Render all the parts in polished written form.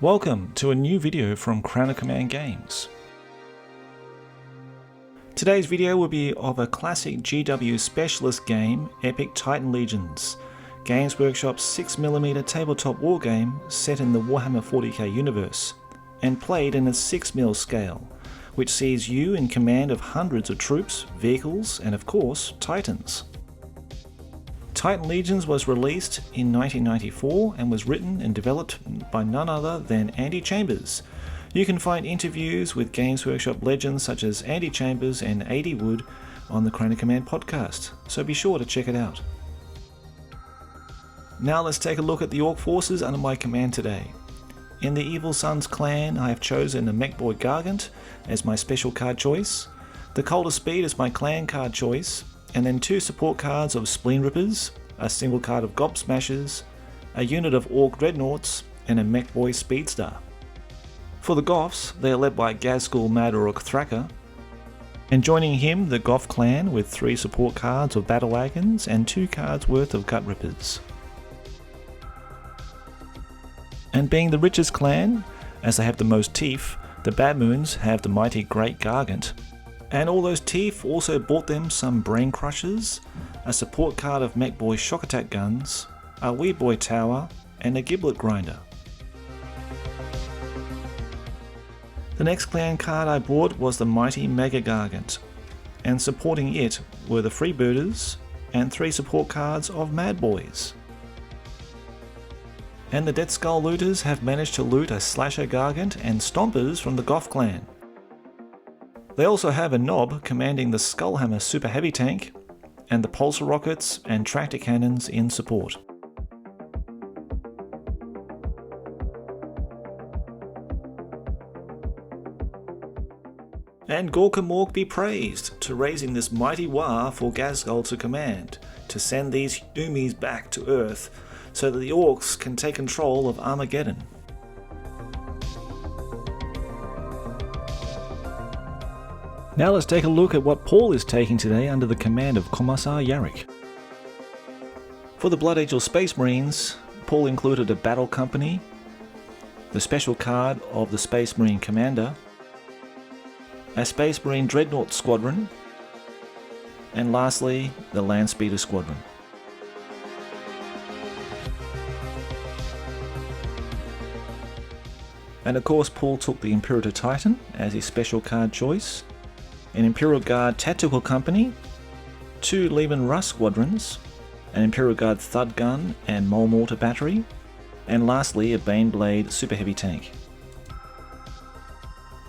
Welcome to a new video from Crown of Command Games. Today's video will be of a classic GW specialist game, Epic Titan Legions, Games Workshop's 6mm tabletop wargame set in the Warhammer 40k universe, and played in a 6mm scale, which sees you in command of hundreds of troops, vehicles, and of course, Titans. Titan Legions was released in 1994 and was written and developed by none other than Andy Chambers. You can find interviews with Games Workshop legends such as Andy Chambers and A.D. Wood on the Crown of Command podcast, so be sure to check it out. Now let's take a look at the Orc forces under my command today. In the Evil Sons clan, I have chosen the Mechboy Gargant as my special card choice, the Cult of Speed as my clan card choice, and then 2 support cards of Spleen Rippers, a single card of Gob Smashers, a unit of Orc Dreadnoughts, and a Mechboy Speedstar. For the Goths, they are led by Gazgul Mad Orc Thraka, and joining him the Goth clan with 3 support cards of Battle Wagons and 2 cards worth of Gut Rippers. And being the richest clan, as they have the most teeth, the Bad Moons have the mighty Great Gargant. And all those teeth also bought them some Brain Crushers, a support card of Mechboy Shock Attack Guns, a Wee Boy Tower, and a Giblet Grinder. The next clan card I bought was the mighty Mega Gargant, and supporting it were the Freebooters and 3 support cards of Mad Boys. And the Dead Skull Looters have managed to loot a Slasher Gargant and Stompers from the Goth clan. They also have a Knob commanding the Skullhammer Super Heavy Tank, and the Pulsar Rockets and Tractor Cannons in support. And Gorka Mork be praised to raising this mighty war for Gazgul to command, to send these Umis back to Earth so that the Orcs can take control of Armageddon. Now let's take a look at what Paul is taking today under the command of Commissar Yarrick. For the Blood Angel Space Marines, Paul included a battle company, the special card of the Space Marine Commander, a Space Marine Dreadnought Squadron, and lastly, the Land Speeder Squadron. And of course, Paul took the Imperator Titan as his special card choice, an Imperial Guard Tactical Company, 2 Leman Russ Squadrons, an Imperial Guard Thud Gun and Mole Mortar Battery, and lastly a Baneblade Super Heavy Tank.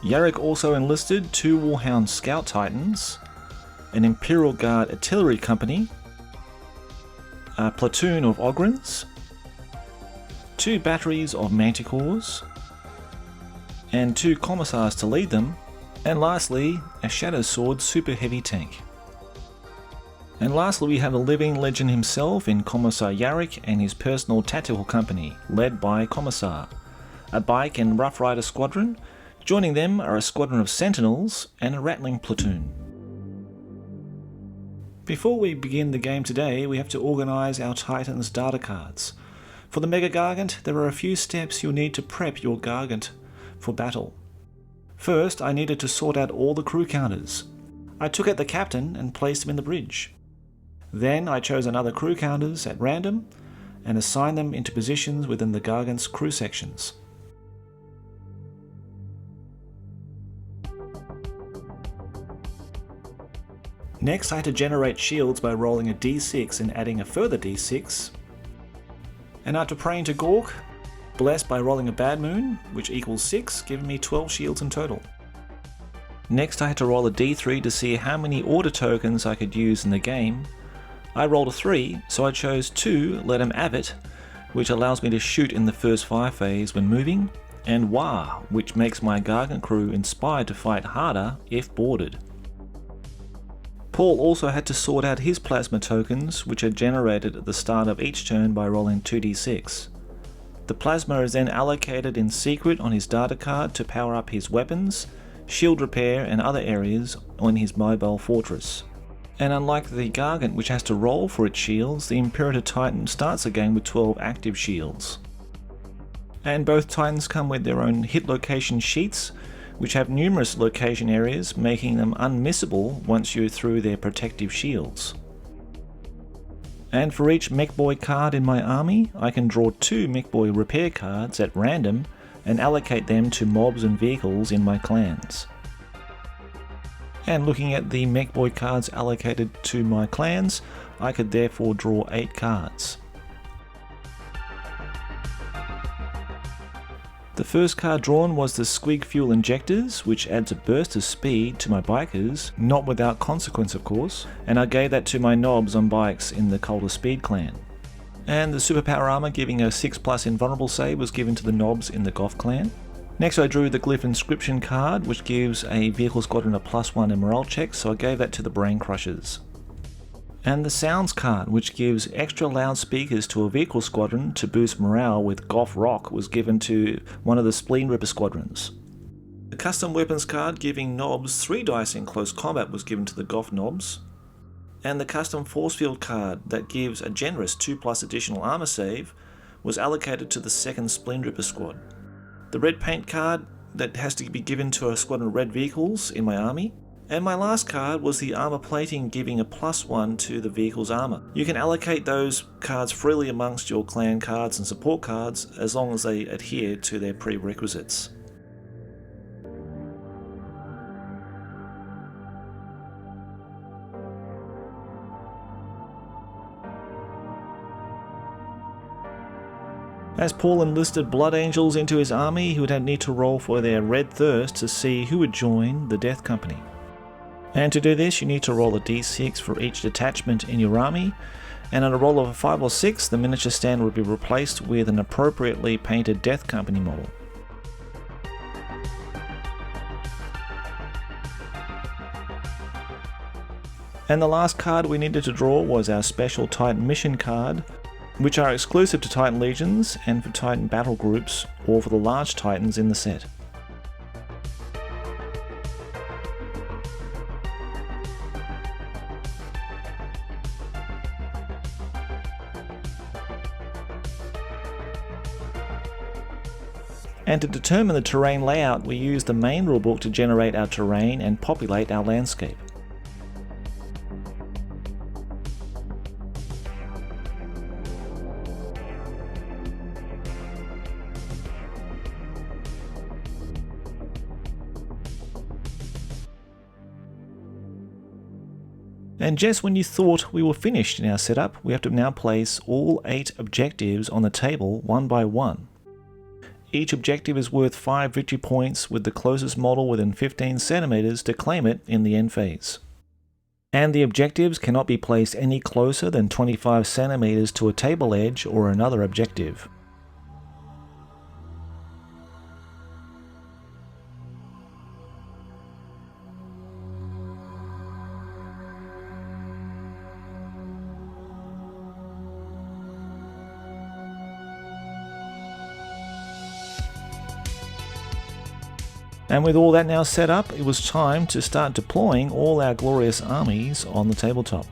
Yarrick also enlisted 2 Warhound Scout Titans, an Imperial Guard Artillery Company, a platoon of Ogrins, 2 batteries of Manticores, and 2 Commissars to lead them, and lastly, a Shadow Sword Super Heavy Tank. And lastly, we have a living legend himself in Commissar Yarrick and his personal tactical company, led by Commissar, a Bike and Rough Rider Squadron. Joining them are a squadron of Sentinels and a Rattling Platoon. Before we begin the game today, we have to organise our Titans data cards. For the Mega Gargant, there are a few steps you'll need to prep your Gargant for battle. First, I needed to sort out all the crew counters. I took out the captain and placed him in the bridge. Then I chose another crew counters at random and assigned them into positions within the Gargant's crew sections. Next, I had to generate shields by rolling a d6 and adding a further d6. And after praying to Gork, blessed by rolling a Bad Moon, which equals 6, giving me 12 shields in total. Next I had to roll a d3 to see how many order tokens I could use in the game. I rolled a 3, so I chose 2 Ledum Abbot, which allows me to shoot in the first fire phase when moving, and Wah, which makes my Gargant crew inspired to fight harder if boarded. Paul also had to sort out his plasma tokens, which are generated at the start of each turn by rolling 2d6. The plasma is then allocated in secret on his data card to power up his weapons, shield repair and other areas on his mobile fortress. And unlike the Gargant, which has to roll for its shields, the Imperator Titan starts the game with 12 active shields. And both Titans come with their own hit location sheets, which have numerous location areas, making them unmissable once you're through their protective shields. And for each Mech-Boy card in my army, I can draw 2 Mech-Boy repair cards at random and allocate them to mobs and vehicles in my clans. And looking at the Mech-Boy cards allocated to my clans, I could therefore draw 8 cards. The first card drawn was the Squig Fuel Injectors, which adds a burst of speed to my bikers, not without consequence of course, and I gave that to my knobs on bikes in the Colder Speed clan. And the Superpower Armor giving a 6+ invulnerable save was given to the knobs in the Goth clan. Next I drew the Glyph Inscription card, which gives a vehicle squadron a +1 in morale check, so I gave that to the Brain Crushers. And the Sounds card, which gives extra loudspeakers to a vehicle squadron to boost morale with Goth Rock, was given to one of the Spleen Ripper squadrons. The Custom Weapons card giving knobs 3 dice in close combat was given to the Goth knobs. And the Custom Force Field card that gives a generous 2+ additional armor save was allocated to the 2nd Spleen Ripper squad. The Red Paint card that has to be given to a squadron of red vehicles in my army. And my last card was the Armor Plating giving a +1 to the vehicle's armor. You can allocate those cards freely amongst your clan cards and support cards as long as they adhere to their prerequisites. As Paul enlisted Blood Angels into his army, he would need to roll for their Red Thirst to see who would join the Death Company. And to do this, you need to roll a d6 for each detachment in your army, and on a roll of a 5 or 6, the miniature stand would be replaced with an appropriately painted Death Company model. And the last card we needed to draw was our special Titan Mission card, which are exclusive to Titan Legions and for Titan Battle Groups, or for the large Titans in the set. And to determine the terrain layout, we use the main rulebook to generate our terrain and populate our landscape. And just when you thought we were finished in our setup, we have to now place all 8 objectives on the table one by one. Each objective is worth 5 victory points, with the closest model within 15 centimeters to claim it in the end phase. And the objectives cannot be placed any closer than 25 centimeters to a table edge or another objective. And with all that now set up, it was time to start deploying all our glorious armies on the tabletop.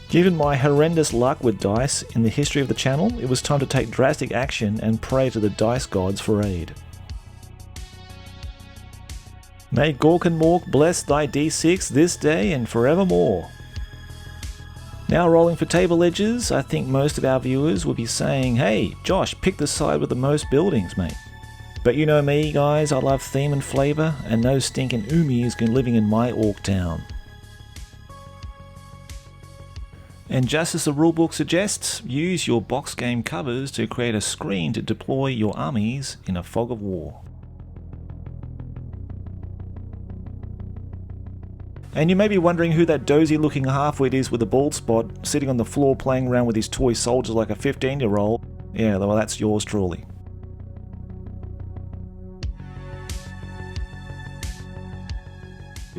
Given my horrendous luck with dice in the history of the channel, it was time to take drastic action and pray to the dice gods for aid. May Gork and Mork bless thy d6 this day and forevermore. Now rolling for table edges, I think most of our viewers will be saying, hey, Josh, pick the side with the most buildings, mate. But you know me, guys, I love theme and flavour, and no stinking Umis living in my orc town. And just as the rulebook suggests, use your box game covers to create a screen to deploy your armies in a fog of war. And you may be wondering who that dozy looking halfwit is with a bald spot, sitting on the floor playing around with his toy soldiers like a 15-year-old. Yeah, well, that's yours truly.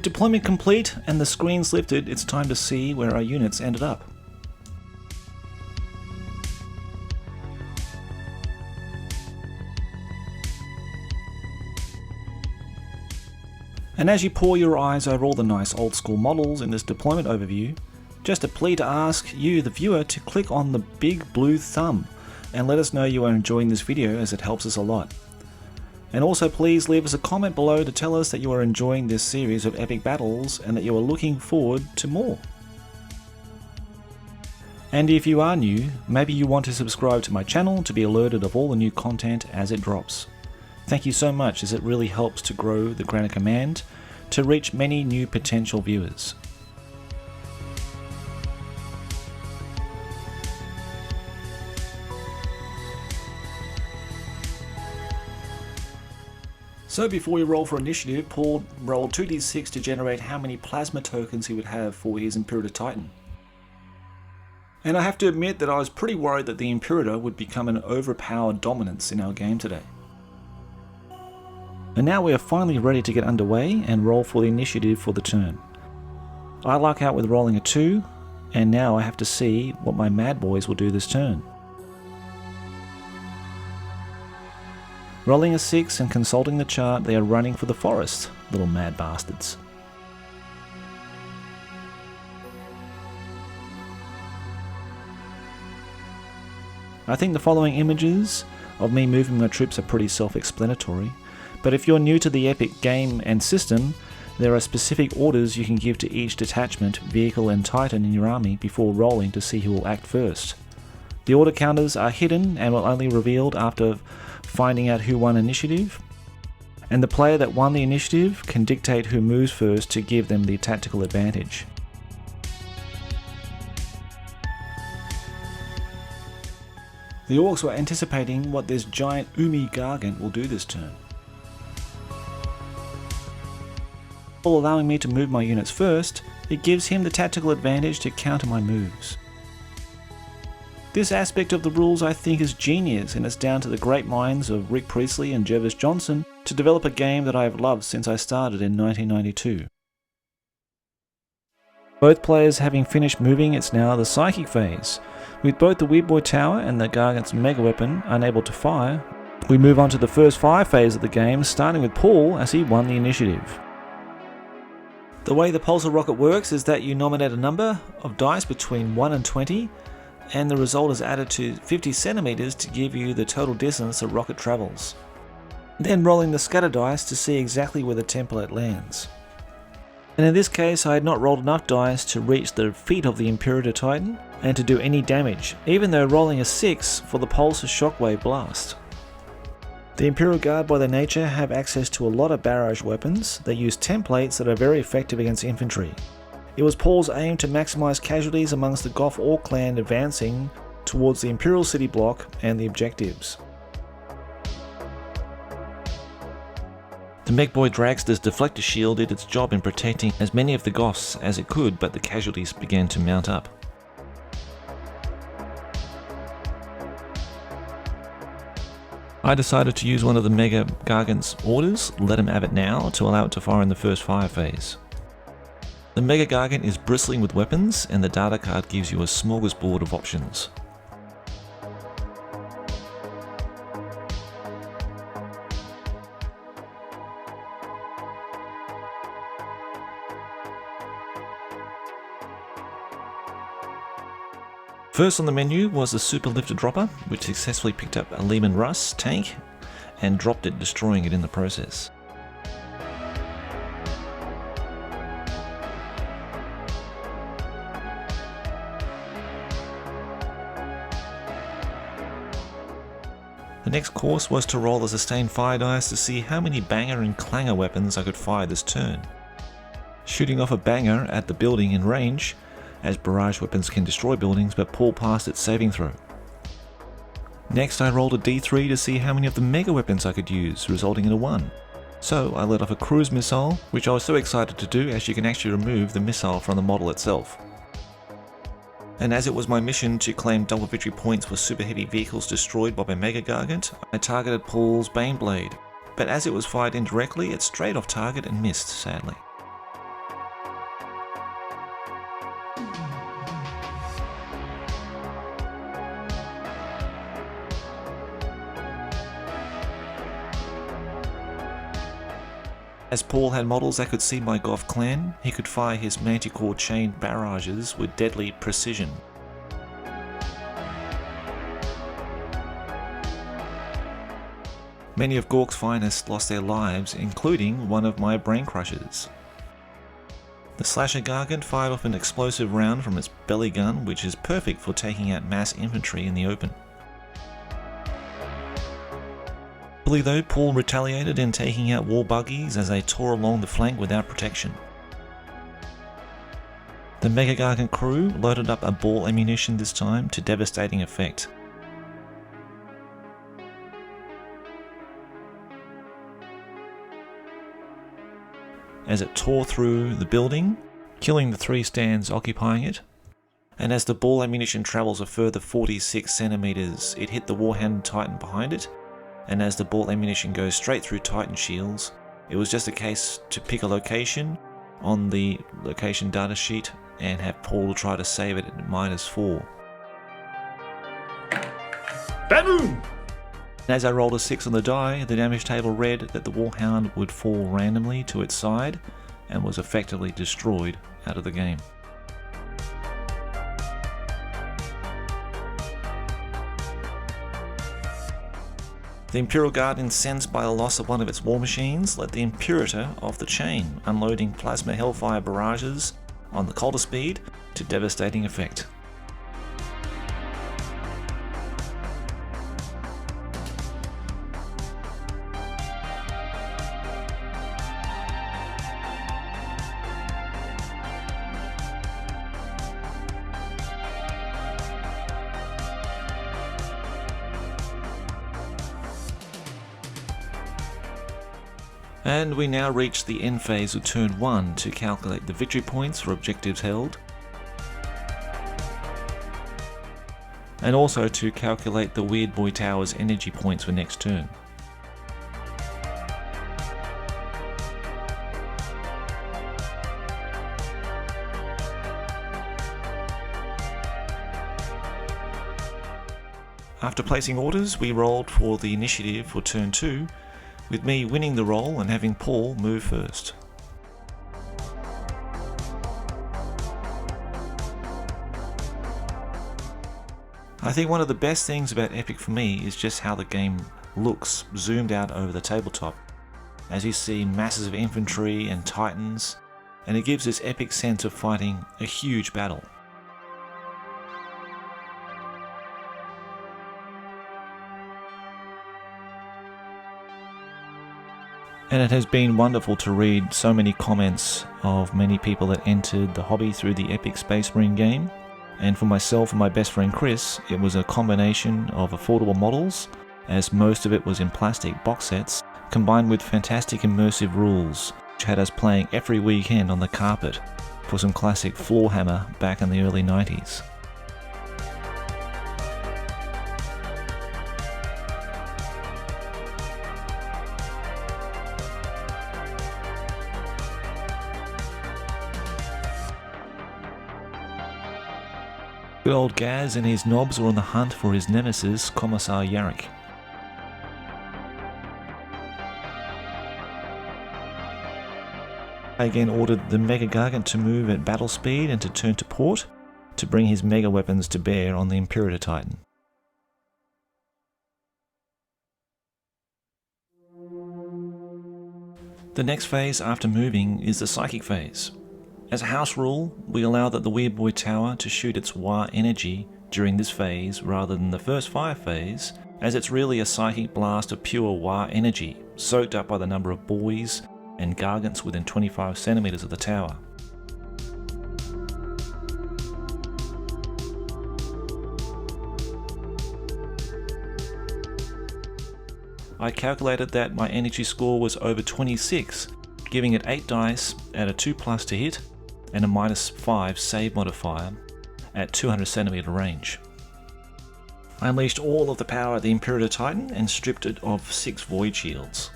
Deployment complete and the screens lifted, it's time to see where our units ended up. And as you pore your eyes over all the nice old school models in this deployment overview, Just a plea to ask you, the viewer, to click on the big blue thumb and let us know you are enjoying this video, as it helps us a lot. And also please leave us a comment below to tell us that you are enjoying this series of epic battles and that you are looking forward to more. And if you are new, maybe you want to subscribe to my channel to be alerted of all the new content as it drops. Thank you so much, as it really helps to grow the Crown of Command to reach many new potential viewers. So before we roll for initiative, Paul rolled 2d6 to generate how many plasma tokens he would have for his Imperator Titan. And I have to admit that I was pretty worried that the Imperator would become an overpowered dominance in our game today. And now we are finally ready to get underway and roll for the initiative for the turn. I luck out with rolling a 2, and now I have to see what my mad boys will do this turn. Rolling a 6 and consulting the chart, they are running for the forest, little mad bastards. I think the following images of me moving my troops are pretty self-explanatory, but if you're new to the epic game and system, there are specific orders you can give to each detachment, vehicle and titan in your army before rolling to see who will act first. The order counters are hidden and will only be revealed after finding out who won initiative, and the player that won the initiative can dictate who moves first to give them the tactical advantage. The orcs were anticipating what this giant Umi Gargant will do this turn. While allowing me to move my units first, it gives him the tactical advantage to counter my moves. This aspect of the rules I think is genius, and it's down to the great minds of Rick Priestley and Jervis Johnson to develop a game that I have loved since I started in 1992. Both players having finished moving, it's now the psychic phase. With both the Weird Boy Tower and the Gargant's mega weapon unable to fire, we move on to the first fire phase of the game, starting with Paul as he won the initiative. The way the pulsar rocket works is that you nominate a number of dice between 1 and 20, and the result is added to 50 centimeters to give you the total distance the rocket travels. Then rolling the scatter dice to see exactly where the template lands. And in this case I had not rolled enough dice to reach the feet of the Imperator Titan and to do any damage, even though rolling a 6 for the pulsar shockwave blast. The Imperial Guard by their nature have access to a lot of barrage weapons. They use templates that are very effective against infantry. It was Paul's aim to maximise casualties amongst the Goth Orc clan advancing towards the Imperial City block and the objectives. The Megboy Dragster's deflector shield did its job in protecting as many of the Goths as it could, but the casualties began to mount up. I decided to use one of the Mega Gargant's orders, let him have it now, to allow it to fire in the first fire phase. The Mega Gargant is bristling with weapons, and the data card gives you a smorgasbord of options. First on the menu was the Super Lifter Dropper, which successfully picked up a Lehman Russ tank and dropped it, destroying it in the process. The next course was to roll the sustained fire dice to see how many banger and clanger weapons I could fire this turn. Shooting off a banger at the building in range, as barrage weapons can destroy buildings, but Paul passed its saving throw. Next I rolled a d3 to see how many of the mega weapons I could use, resulting in a 1. So I let off a cruise missile, which I was so excited to do, as you can actually remove the missile from the model itself. And as it was my mission to claim double victory points for super heavy vehicles destroyed by my Mega Gargant, I targeted Paul's Baneblade, but as it was fired indirectly, it strayed off target and missed, sadly. As Paul had models that could see my Goth clan, he could fire his Manticore chain barrages with deadly precision. Many of Gork's finest lost their lives, including one of my brain crushers. The Slasher Gargant fired off an explosive round from its belly gun, which is perfect for taking out mass infantry in the open. Luckily though, Paul retaliated in taking out war buggies as they tore along the flank without protection. The Mega Gargant crew loaded up a ball ammunition this time to devastating effect. As it tore through the building, killing the 3 stands occupying it, and as the ball ammunition travels a further 46 centimeters, it hit the Warhammer Titan behind it, and as the ball ammunition goes straight through Titan shields, it was just a case to pick a location on the location data sheet and have Paul try to save it at -4. Baboom! As I rolled a 6 on the die, the damage table read that the Warhound would fall randomly to its side and was effectively destroyed out of the game. The Imperial Guard, incensed by the loss of one of its war machines, let the Imperator off the chain, unloading plasma hellfire barrages on the Calder Speed to devastating effect. And we now reach the end phase of turn 1 to calculate the victory points for objectives held, and also to calculate the Weird Boy Tower's energy points for next turn. After placing orders, we rolled for the initiative for turn 2, with me winning the roll and having Paul move first. I think one of the best things about Epic for me is just how the game looks zoomed out over the tabletop, as you see masses of infantry and titans, and it gives this epic sense of fighting a huge battle. And it has been wonderful to read so many comments of many people that entered the hobby through the Epic Space Marine game. And for myself and my best friend Chris, it was a combination of affordable models, as most of it was in plastic box sets, combined with fantastic immersive rules, which had us playing every weekend on the carpet for some classic floor hammer back in the early 90s. Good old Gaz and his knobs were on the hunt for his nemesis, Commissar Yarrick. I again ordered the Mega Gargant to move at battle speed and to turn to port, to bring his mega weapons to bear on the Imperator Titan. The next phase after moving is the Psychic phase. As a house rule, we allow that the Weird Boy Tower to shoot its War energy during this phase rather than the first fire phase, as it's really a psychic blast of pure War energy, soaked up by the number of buoys and gargants within 25 centimeters of the tower. I calculated that my energy score was over 26, giving it 8 dice at a 2+ to hit and a -5 save modifier at 200 centimeter range. I unleashed all of the power of the Imperial Titan and stripped it of 6 void shields.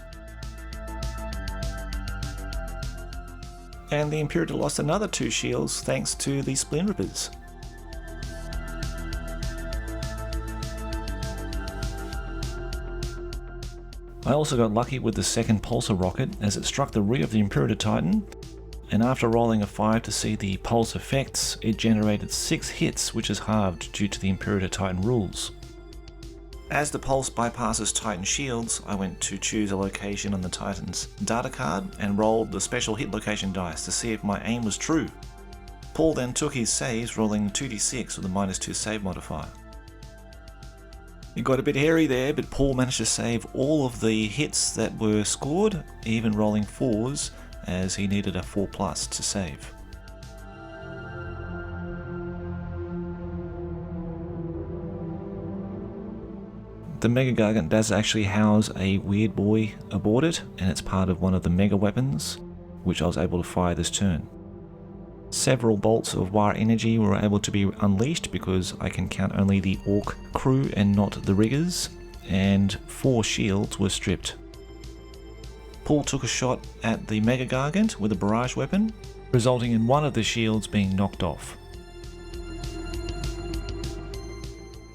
And the Imperator lost another 2 shields thanks to the Splin Rippers. I also got lucky with the second pulsar rocket as it struck the rear of the Imperator Titan, and after rolling a 5 to see the pulse effects, it generated 6 hits, which is halved due to the Imperator Titan rules. As the pulse bypasses Titan shields, I went to choose a location on the Titan's data card and rolled the special hit location dice to see if my aim was true. Paul then took his saves, rolling 2d6 with a -2 save modifier. It got a bit hairy there, but Paul managed to save all of the hits that were scored, even rolling 4s, as he needed a 4+ to save. The Mega Gargant does actually house a weird boy aboard it, and it's part of one of the mega weapons, which I was able to fire this turn. Several bolts of wire energy were able to be unleashed because I can count only the Orc crew and not the riggers, and 4 shields were stripped. Paul took a shot at the Mega Gargant with a barrage weapon, resulting in one of the shields being knocked off.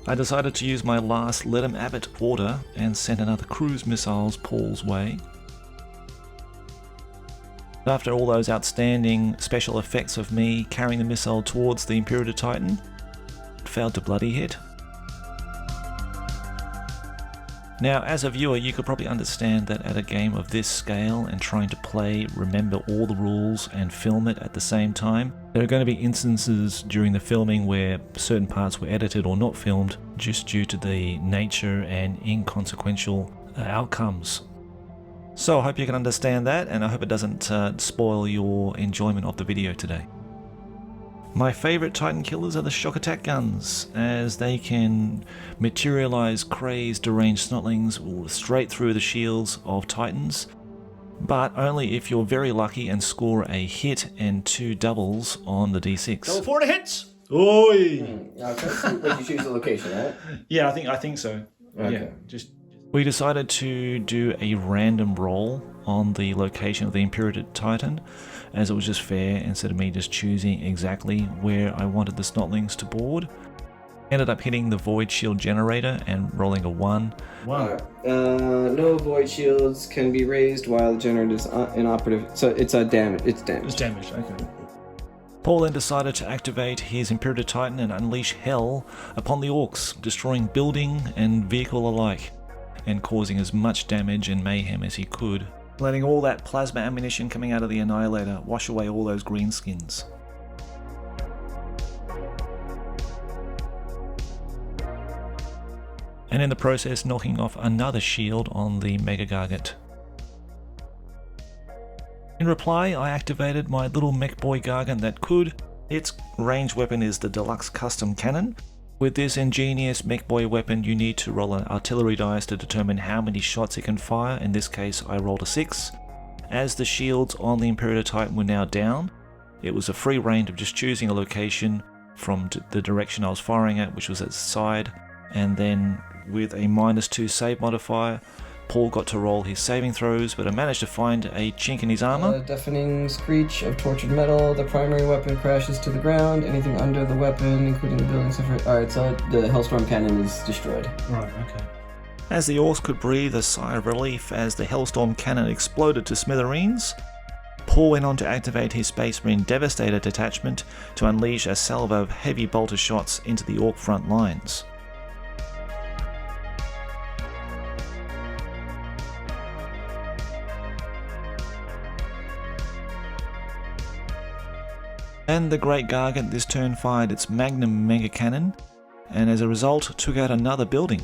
I decided to use my last Let 'em Abbott order and sent another cruise missiles Paul's way. After all those outstanding special effects of me carrying the missile towards the Imperator Titan, it failed to bloody hit. Now, as a viewer, you could probably understand that at a game of this scale and trying to play, remember all the rules and film it at the same time, there are going to be instances during the filming where certain parts were edited or not filmed just due to the nature and inconsequential outcomes. So I hope you can understand that, and I hope it doesn't spoil your enjoyment of the video today. My favourite Titan killers are the shock attack guns, as they can materialise crazed, deranged snotlings straight through the shields of Titans, but only if you're very lucky and score a hit and 2 doubles on the d6. Double 4 hits! Oi! Okay, but you choose the location, right? Yeah, I think so. Okay. Yeah, We decided to do a random roll on the location of the Imperator Titan, as it was just fair instead of me just choosing exactly where I wanted the snotlings to board. Ended up hitting the void shield generator and rolling a 1. No void shields can be raised while the generator is inoperative. So it's damaged. It's damaged. Okay. Paul then decided to activate his Imperator Titan and unleash hell upon the orcs, destroying building and vehicle alike, and causing as much damage and mayhem as he could, letting all that plasma ammunition coming out of the Annihilator wash away all those greenskins. And in the process knocking off another shield on the Mega Gargant. In reply, I activated my little mech boy Gargant that could. Its ranged weapon is the Deluxe Custom Cannon. With this ingenious mech boy weapon, you need to roll an artillery dice to determine how many shots it can fire. In this case, I rolled a 6. As the shields on the Imperator Titan were now down, it was a free reign of just choosing a location from the direction I was firing at, which was at the side, and then with a -2 save modifier, Paul got to roll his saving throws, but I managed to find a chink in his armor. Deafening screech of tortured metal. The primary weapon crashes to the ground. Anything under the weapon, including the building, suffer. Alright, so the Hellstorm cannon is destroyed. Right, okay. As the orcs could breathe a sigh of relief as the Hellstorm cannon exploded to smithereens, Paul went on to activate his Space Marine Devastator detachment to unleash a salvo of heavy bolter shots into the orc front lines. And the Great Gargant this turn fired its Magnum Mega Cannon, and as a result took out another building.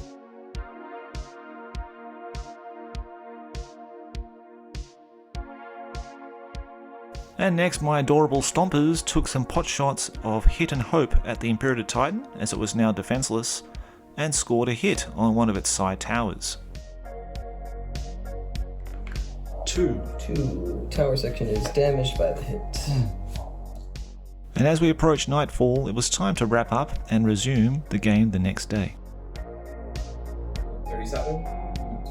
And next, my adorable Stompers took some pot shots of hit and hope at the Imperator Titan, as it was now defenseless, and scored a hit on one of its side towers. 2. Tower section is damaged by the hit. And as we approached nightfall, it was time to wrap up and resume the game the next day. 37?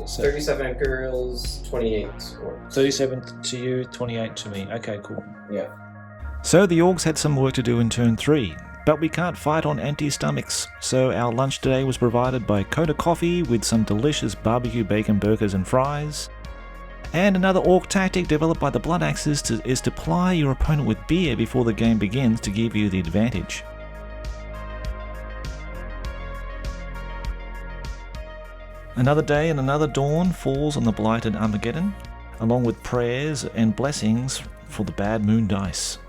37 Imperials, 28 Orcs. 37 to you, 28 to me. Okay, cool. Yeah. So the orcs had some work to do in turn 3, But we can't fight on empty stomachs, so our lunch today was provided by Coda Coffee with some delicious barbecue bacon burgers and fries. And another orc tactic developed by the Blood Axes is to ply your opponent with beer before the game begins to give you the advantage. Another day and another dawn falls on the blighted Armageddon, along with prayers and blessings for the bad moon dice.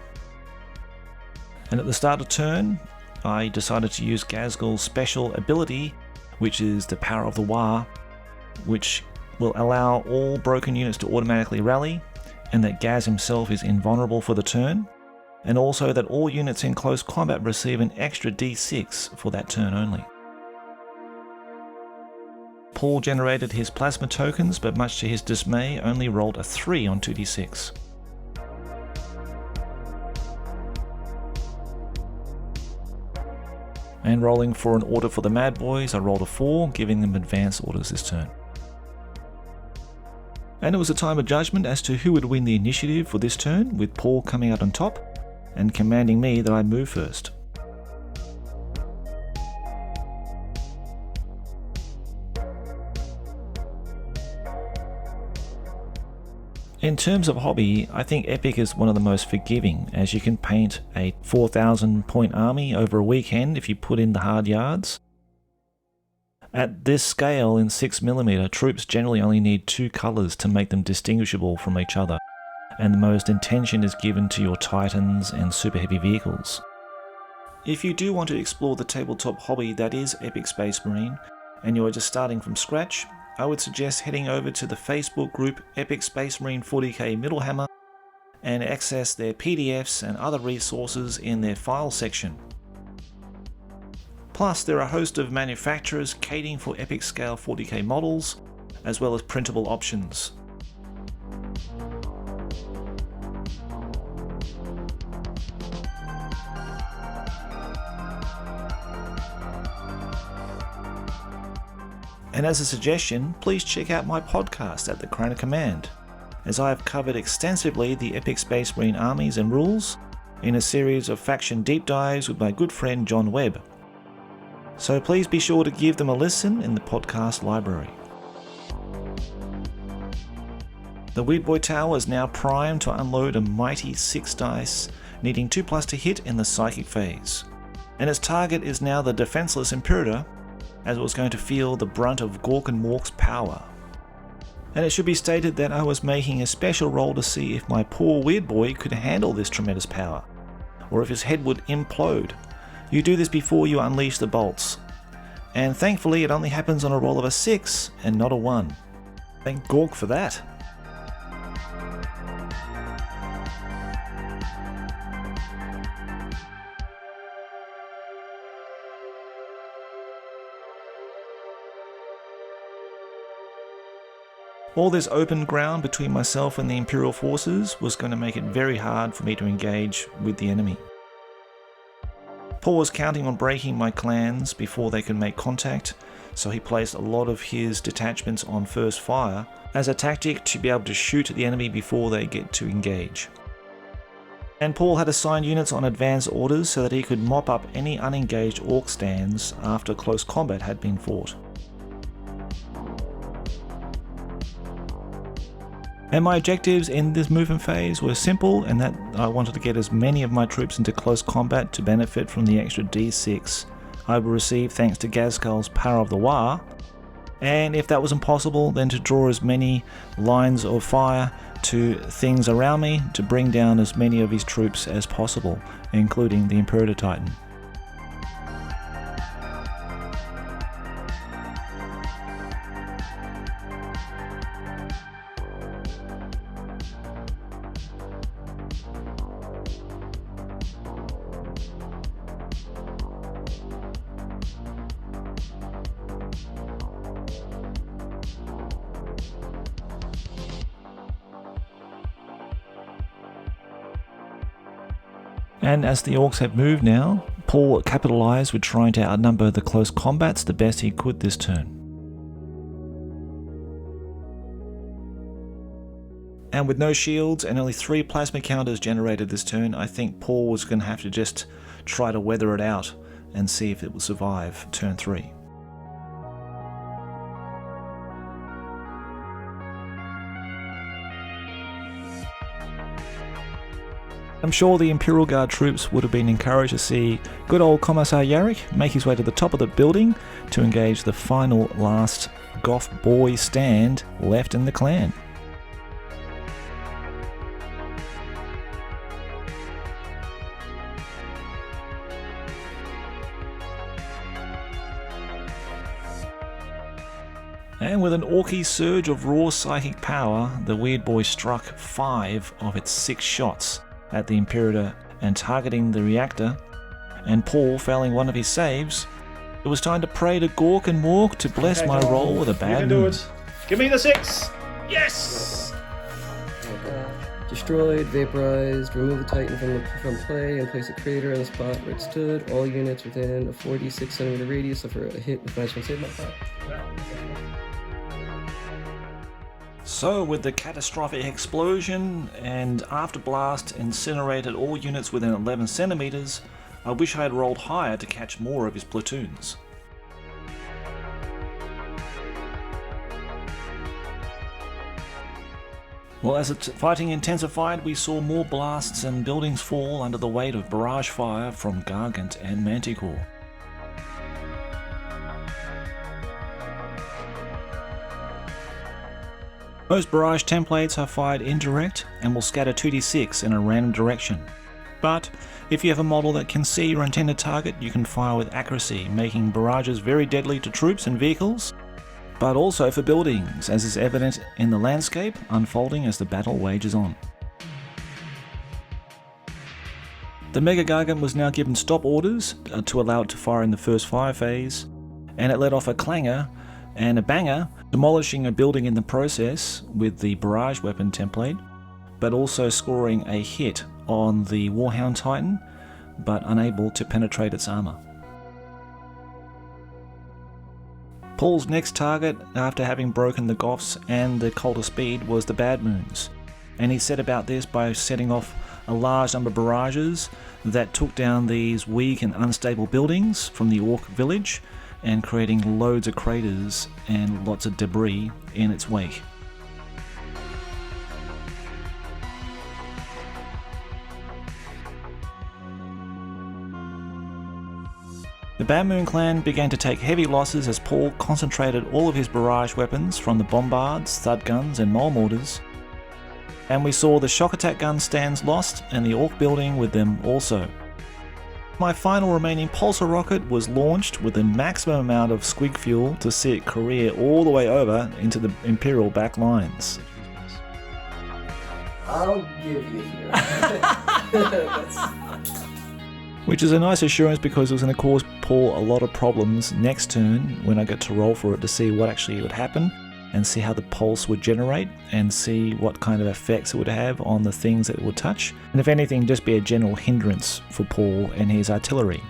And at the start of turn, I decided to use Ghazghkull's special ability, which is the Power of the War, which will allow all broken units to automatically rally, and that Gaz himself is invulnerable for the turn, and also that all units in close combat receive an extra d6 for that turn only. Paul generated his plasma tokens, but much to his dismay only rolled a 3 on 2d6. And rolling for an order for the Mad Boys, I rolled a 4, giving them advance orders this turn. And it was a time of judgment as to who would win the initiative for this turn, with Paul coming out on top and commanding me that I move first. In terms of hobby, I think Epic is one of the most forgiving, as you can paint a 4,000 point army over a weekend if you put in the hard yards. At this scale in 6mm, troops generally only need 2 colours to make them distinguishable from each other, and the most attention is given to your titans and super heavy vehicles. If you do want to explore the tabletop hobby that is Epic Space Marine, and you are just starting from scratch, I would suggest heading over to the Facebook group Epic Space Marine 40k Middlehammer and access their PDFs and other resources in their file section. Plus, there are a host of manufacturers catering for epic scale 40k models, as well as printable options. And as a suggestion, please check out my podcast at The Crown of Command, as I have covered extensively the Epic Space Marine armies and rules in a series of faction deep dives with my good friend John Webb. So please be sure to give them a listen in the podcast library. The Weird Boy Tower is now primed to unload a mighty 6 dice, needing 2+ to hit in the psychic phase. And its target is now the defenseless Imperator, as it was going to feel the brunt of Gork and Mork's power. And it should be stated that I was making a special roll to see if my poor Weird Boy could handle this tremendous power, or if his head would implode. You do this before you unleash the bolts. And thankfully it only happens on a roll of a 6 and not a 1. Thank Gork for that. All this open ground between myself and the Imperial forces was going to make it very hard for me to engage with the enemy. Paul was counting on breaking my clans before they could make contact, so he placed a lot of his detachments on first fire as a tactic to be able to shoot the enemy before they get to engage. And Paul had assigned units on advance orders so that he could mop up any unengaged orc stands after close combat had been fought. And my objectives in this movement phase were simple, and that I wanted to get as many of my troops into close combat to benefit from the extra d6 I would receive thanks to Ghazghkull's Power of the War, and if that was impossible, then to draw as many lines of fire to things around me to bring down as many of his troops as possible, including the Imperator Titan. And as the orcs have moved now, Paul capitalised with trying to outnumber the close combats the best he could this turn. And with no shields and only 3 plasma counters generated this turn, I think Paul was going to have to just try to weather it out and see if it will survive turn 3. I'm sure the Imperial Guard troops would have been encouraged to see good old Commissar Yarrick make his way to the top of the building to engage the final last Goth boy stand left in the clan. And with an Orky surge of raw psychic power, the weird boy struck 5 of its 6 shots at the Imperator and targeting the reactor, and Paul failing one of his saves. It was time to pray to Gork and Mork to bless my roll with a You bad can do moon. it. Give me the 6. Yes. Destroyed, vaporized, remove the Titan from play and place a crater in the spot where it stood. All units within a 46 centimeter radius suffer a hit with -1 save modifier. So with the catastrophic explosion and afterblast incinerated all units within 11 centimeters, I wish I had rolled higher to catch more of his platoons. Well, as the fighting intensified, we saw more blasts and buildings fall under the weight of barrage fire from Gargant and Manticore. Most barrage templates are fired indirect and will scatter 2d6 in a random direction. But if you have a model that can see your intended target, you can fire with accuracy, making barrages very deadly to troops and vehicles, but also for buildings, as is evident in the landscape unfolding as the battle wages on. The Mega Gargant was now given stop orders to allow it to fire in the first fire phase, and it let off a clanger and a banger, demolishing a building in the process with the barrage weapon template, but also scoring a hit on the Warhound Titan, but unable to penetrate its armor. Paul's next target, after having broken the Goths and the Cult of Speed, was the Bad Moons, and he set about this by setting off a large number of barrages that took down these weak and unstable buildings from the Orc village, and creating loads of craters and lots of debris in its wake. The Bad Moon clan began to take heavy losses as Paul concentrated all of his barrage weapons from the bombards, thud guns and mole mortars, and we saw the shock attack gun stands lost and the Orc building with them also. My final remaining pulsar rocket was launched with the maximum amount of squig fuel to see it career all the way over into the Imperial back lines. I'll give you here. Which is a nice assurance because it was going to cause Paul a lot of problems next turn when I get to roll for it to see what actually would happen and see how the pulse would generate and see what kind of effects it would have on the things that it would touch, and if anything just be a general hindrance for Paul and his artillery.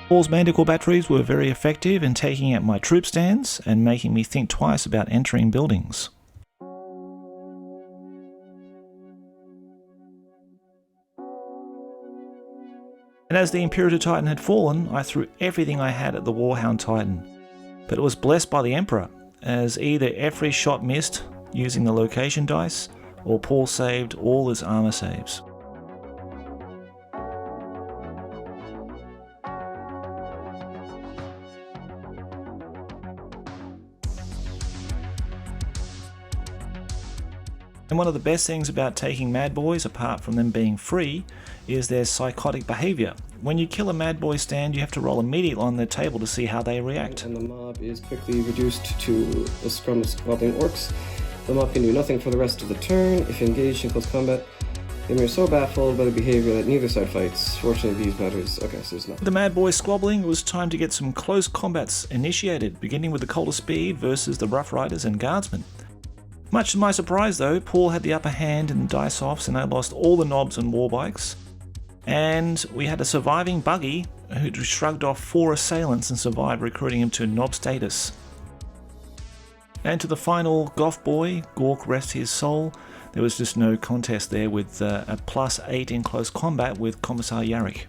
Paul's Manticore batteries were very effective in taking out my troop stands and making me think twice about entering buildings. And as the Imperator Titan had fallen, I threw everything I had at the Warhound Titan. But it was blessed by the Emperor, as either every shot missed using the location dice, or Paul saved all his armor saves. And one of the best things about taking Mad Boys, apart from them being free, is their psychotic behaviour. When you kill a Mad Boy stand, you have to roll immediately on their table to see how they react. And the mob is quickly reduced to a scrum of squabbling orcs. The mob can do nothing for the rest of the turn. If engaged in close combat, they are so baffled by the behavior that neither side fights. Fortunately, these matters... Okay, so there's nothing. The Mad Boy squabbling, it was time to get some close combats initiated, beginning with the Cult of Speed versus the Rough Riders and Guardsmen. Much to my surprise though, Paul had the upper hand in the dice-offs and I lost all the knobs and war bikes. And we had a surviving buggy who shrugged off 4 assailants and survived, recruiting him to knob status. And to the final Goth boy, Gork rest his soul, There was just no contest there with a +8 in close combat with Commissar Yarrick.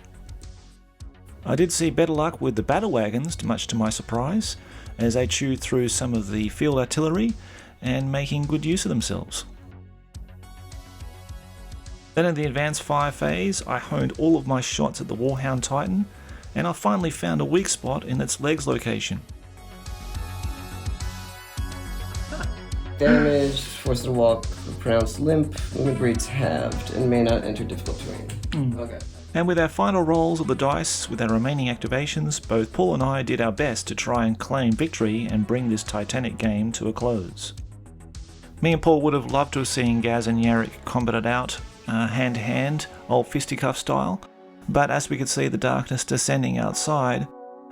I did see better luck with the battle wagons, much to my surprise, as they chewed through some of the field artillery and making good use of themselves. Then in the advanced fire phase, I honed all of my shots at the Warhound Titan, and I finally found a weak spot in its legs location. Damage, forced to walk, pronounced limp, movement rates halved, and may not enter difficult terrain. Okay. And with our final rolls of the dice with our remaining activations, both Paul and I did our best to try and claim victory and bring this titanic game to a close. Me and Paul would have loved to have seen Gaz and Yarrick combat it out, hand to hand, old fisticuff style, but as we could see the darkness descending outside,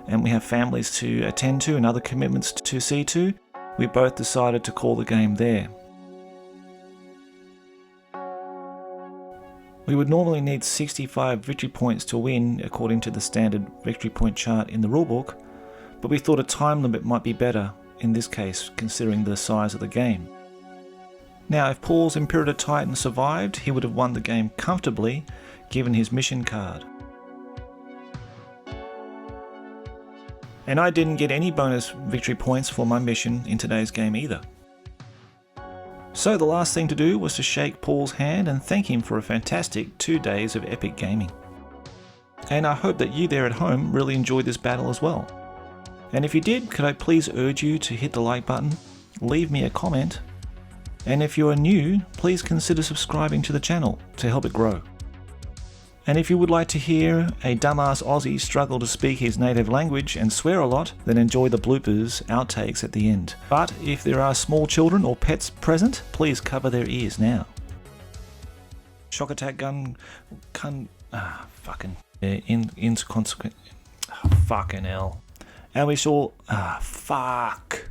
and we have families to attend to and other commitments to see to, we both decided to call the game there. We would normally need 65 victory points to win according to the standard victory point chart in the rulebook, but we thought a time limit might be better in this case considering the size of the game. Now if Paul's Imperial Titan survived, he would have won the game comfortably given his mission card. And I didn't get any bonus victory points for my mission in today's game either. So the last thing to do was to shake Paul's hand and thank him for a fantastic 2 days of epic gaming. And I hope that you there at home really enjoyed this battle as well. And if you did, could I please urge you to hit the like button, leave me a comment, and if you are new, please consider subscribing to the channel to help it grow. And if you would like to hear a dumbass Aussie struggle to speak his native language and swear a lot, then enjoy the bloopers, outtakes at the end. But if there are small children or pets present, please cover their ears now. Shock attack gun, inconsequent, fucking hell. And we shall, fuck.